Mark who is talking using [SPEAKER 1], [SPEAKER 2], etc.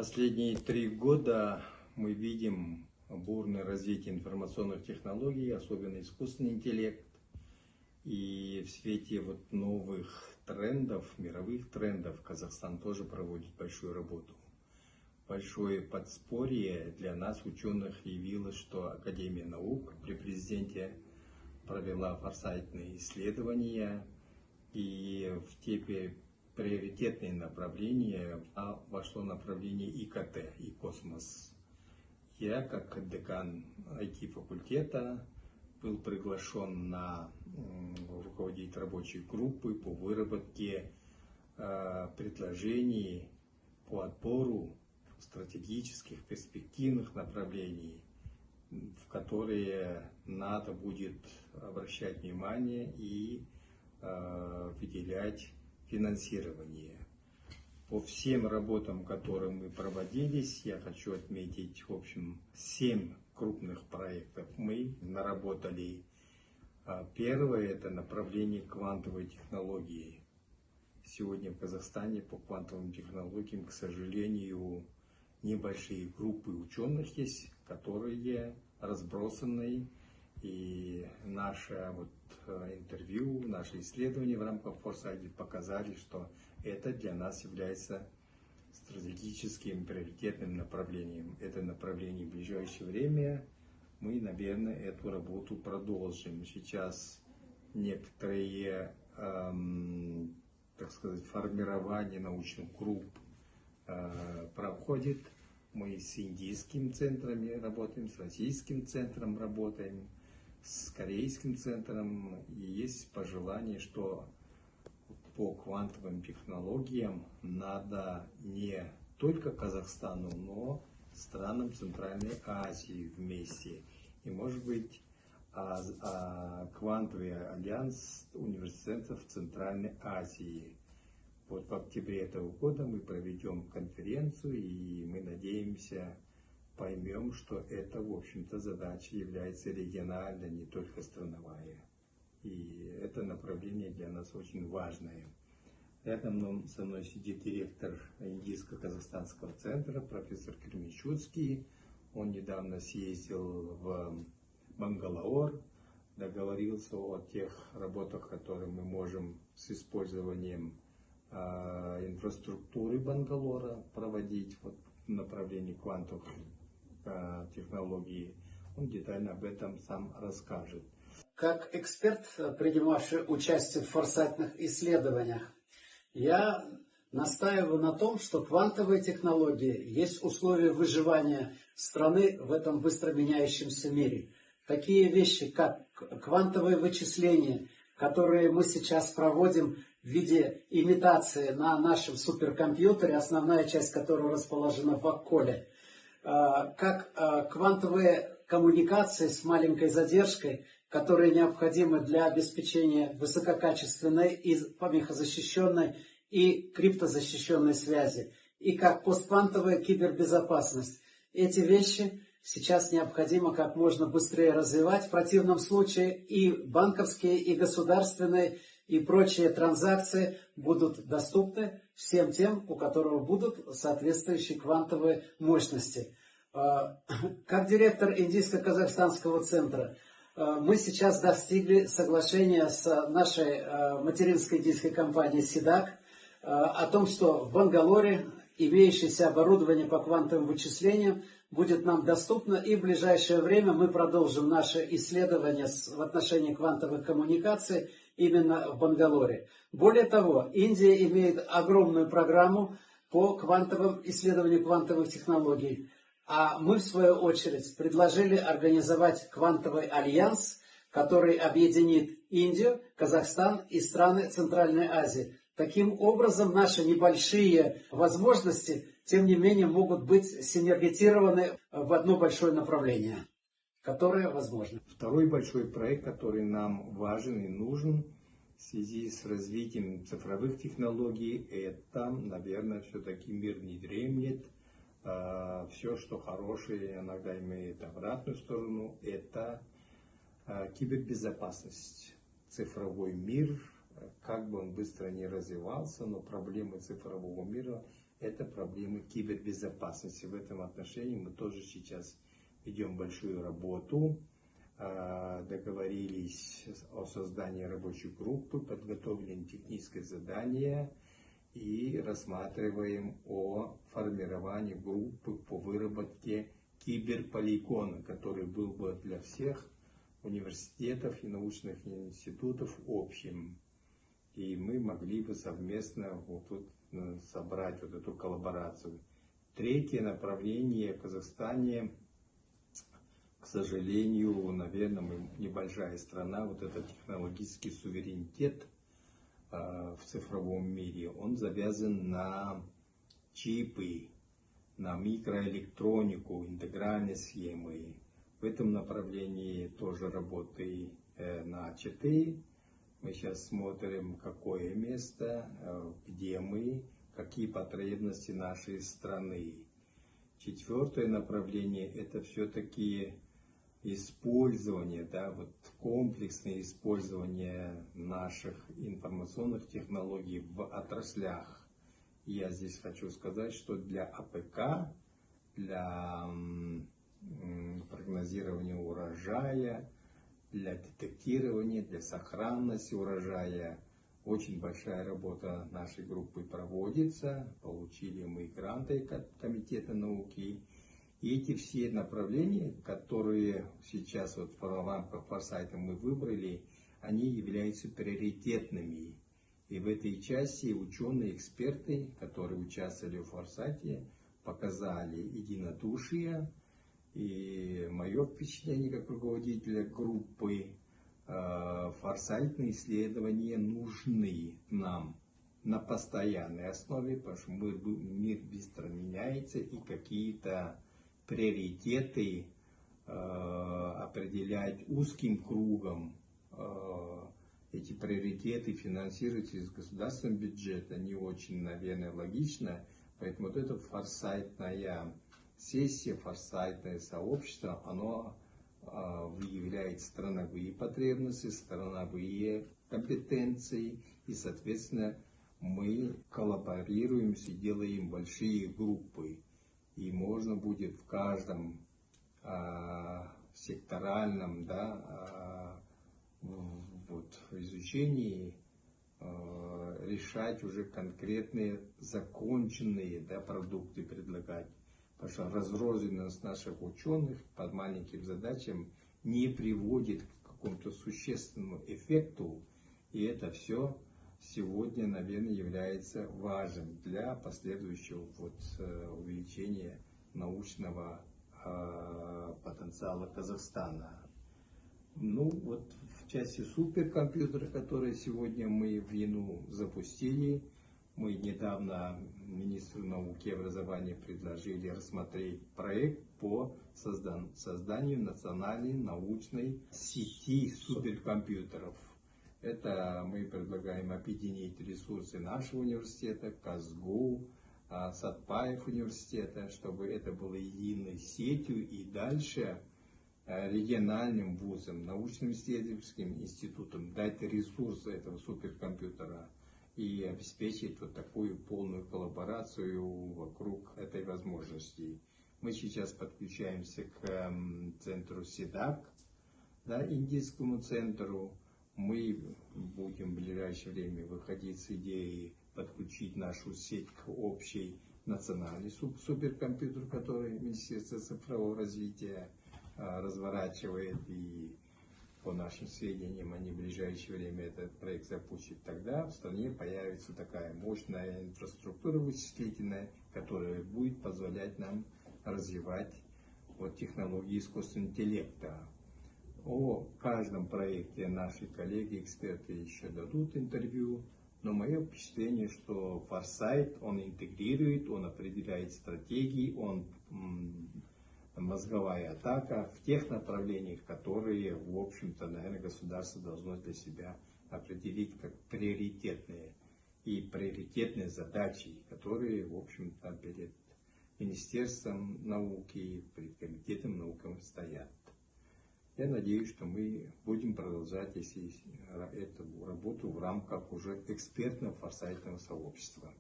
[SPEAKER 1] Последние 3 года мы видим бурное развитие информационных технологий, особенно искусственный интеллект. И в свете новых трендов, мировых трендов, Казахстан тоже проводит большую работу. Большое подспорье для нас, ученых, явилось, что Академия наук при президенте провела форсайтные исследования, и в те приоритетные направления вошло направление ИКТ и космос. Я, как декан IT-факультета, был приглашен на руководить рабочей группой по выработке предложений по отбору стратегических, перспективных направлений, в которые надо будет обращать внимание и выделять финансирование. По всем работам, которые мы проводились, я хочу отметить, в общем, 7 крупных проектов мы наработали. Первое – это направление квантовой технологии. Сегодня в Казахстане по квантовым технологиям, к сожалению, небольшие группы ученых есть, которые разбросаны. И наше интервью, наши исследования в рамках Форсайта показали, что это для нас является стратегическим приоритетным направлением. Это направление в ближайшее время мы, наверное, эту работу продолжим. Сейчас некоторые, так сказать, формирование научных групп проходит. Мы с индийскими центрами работаем, с российским центром работаем, с корейским центром. И есть пожелание, что по квантовым технологиям надо не только Казахстану, но странам Центральной Азии вместе. И, может быть, квантовый альянс университетов Центральной Азии. В октябре этого года мы проведем конференцию, и мы надеемся, поймем, что это, в общем-то, задача является региональной, не только страновая. И это направление для нас очень важное. Рядом со мной сидит директор Индийско-Казахстанского центра, профессор Кремичудский. Он недавно съездил в Бангалор, договорился о тех работах, которые мы можем с использованием инфраструктуры Бангалора проводить в направлении квантовых технологий. Он детально об этом сам расскажет.
[SPEAKER 2] Как эксперт, принимавший участие в форсайтных исследованиях, я настаиваю на том, что квантовые технологии есть условие выживания страны в этом быстро меняющемся мире. Такие вещи, как квантовые вычисления, которые мы сейчас проводим в виде имитации на нашем суперкомпьютере, основная часть которого расположена в Акколе, как квантовые коммуникации с маленькой задержкой, которые необходимы для обеспечения высококачественной и помехозащищенной и криптозащищенной связи, и как постквантовая кибербезопасность. Эти вещи сейчас необходимо как можно быстрее развивать. В противном случае и банковские, и государственные, и прочие транзакции будут доступны всем тем, у которых будут соответствующие квантовые мощности. Как директор Индийско-Казахстанского центра, мы сейчас достигли соглашения с нашей материнской индийской компанией СИДАК о том, что в Бангалоре имеющееся оборудование по квантовым вычислениям будет нам доступно, и в ближайшее время мы продолжим наши исследования в отношении квантовых коммуникаций именно в Бангалоре. Более того, Индия имеет огромную программу по исследованию квантовых технологий. А мы, в свою очередь, предложили организовать квантовый альянс, который объединит Индию, Казахстан и страны Центральной Азии. Таким образом, наши небольшие возможности, тем не менее, могут быть синергетированы в одно большое направление, которое возможно.
[SPEAKER 1] Второй большой проект, который нам важен и нужен в связи с развитием цифровых технологий, это, наверное, все-таки мир не дремлет. Все, что хорошее, иногда имеет обратную сторону, это кибербезопасность. Цифровой мир как бы он быстро не развивался, но проблемы цифрового мира – это проблемы кибербезопасности. В этом отношении мы тоже сейчас ведем большую работу, договорились о создании рабочей группы, подготовлены техническое задание и рассматриваем о формировании группы по выработке киберполигона, который был бы для всех университетов и научных институтов общим. И мы могли бы совместно вот тут собрать вот эту коллаборацию. Третье направление в Казахстане, к сожалению, наверное, мы небольшая страна, вот этот технологический суверенитет в цифровом мире, он завязан на чипы, на микроэлектронику, интегральные схемы. В этом направлении тоже работы начаты. Мы сейчас смотрим, какое место, где мы, какие потребности нашей страны. Четвертое направление – это все-таки использование, да, вот комплексное использование наших информационных технологий в отраслях. Я здесь хочу сказать, что для АПК, для прогнозирования урожая, для детектирования, для сохранности урожая очень большая работа нашей группы проводится. Получили мы гранты от Комитета науки. И эти все направления, которые сейчас вот в рамках форсайта мы выбрали, они являются приоритетными. И в этой части ученые, эксперты, которые участвовали в форсайте, показали единодушие. И мое впечатление как руководителя группы, форсайтные исследования нужны нам на постоянной основе, потому что мир быстро меняется, и какие-то приоритеты определять узким кругом, эти приоритеты финансировать из государственного бюджета не очень, наверное, логично. Поэтому вот эта форсайтная сессия, форсайтное сообщество, оно выявляет страновые потребности, страновые компетенции, и, соответственно, мы коллаборируемся, делаем большие группы, и можно будет в каждом секторальном, да, изучении решать уже конкретные законченные, да, продукты предлагать. Потому что разрозненность наших ученых под маленьким задачам не приводит к какому-то существенному эффекту. И это все сегодня, наверное, является важным для последующего увеличения научного потенциала Казахстана. Ну вот в части суперкомпьютера, которые сегодня мы в ЯНУ запустили, мы недавно министру науки и образования предложили рассмотреть проект по созданию национальной научной сети суперкомпьютеров. Это мы предлагаем объединить ресурсы нашего университета, КАЗГУ, Сатпаев университета, чтобы это было единой сетью, и дальше региональным вузам, научным исследовательским институтам дать ресурсы этого суперкомпьютера и обеспечить вот такую полную коллаборацию вокруг этой возможности. Мы сейчас подключаемся к центру СИДАК, да, индийскому центру. Мы будем в ближайшее время выходить с идеей подключить нашу сеть к общей национальной суперкомпьютер, который Министерство цифрового развития разворачивает, и по нашим сведениям они в ближайшее время этот проект запустят. Тогда в стране появится такая мощная инфраструктура вычислительная, которая будет позволять нам развивать технологии искусственного интеллекта. О каждом проекте наши коллеги, эксперты еще дадут интервью, но мое впечатление, что форсайт, он интегрирует, он определяет стратегии, он мозговая атака в тех направлениях, которые, в общем-то, наверное, государство должно для себя определить как приоритетные задачи, которые, в общем-то, перед Министерством науки, перед Комитетом науки стоят. Я надеюсь, что мы будем продолжать эту работу в рамках уже экспертного форсайтного сообщества.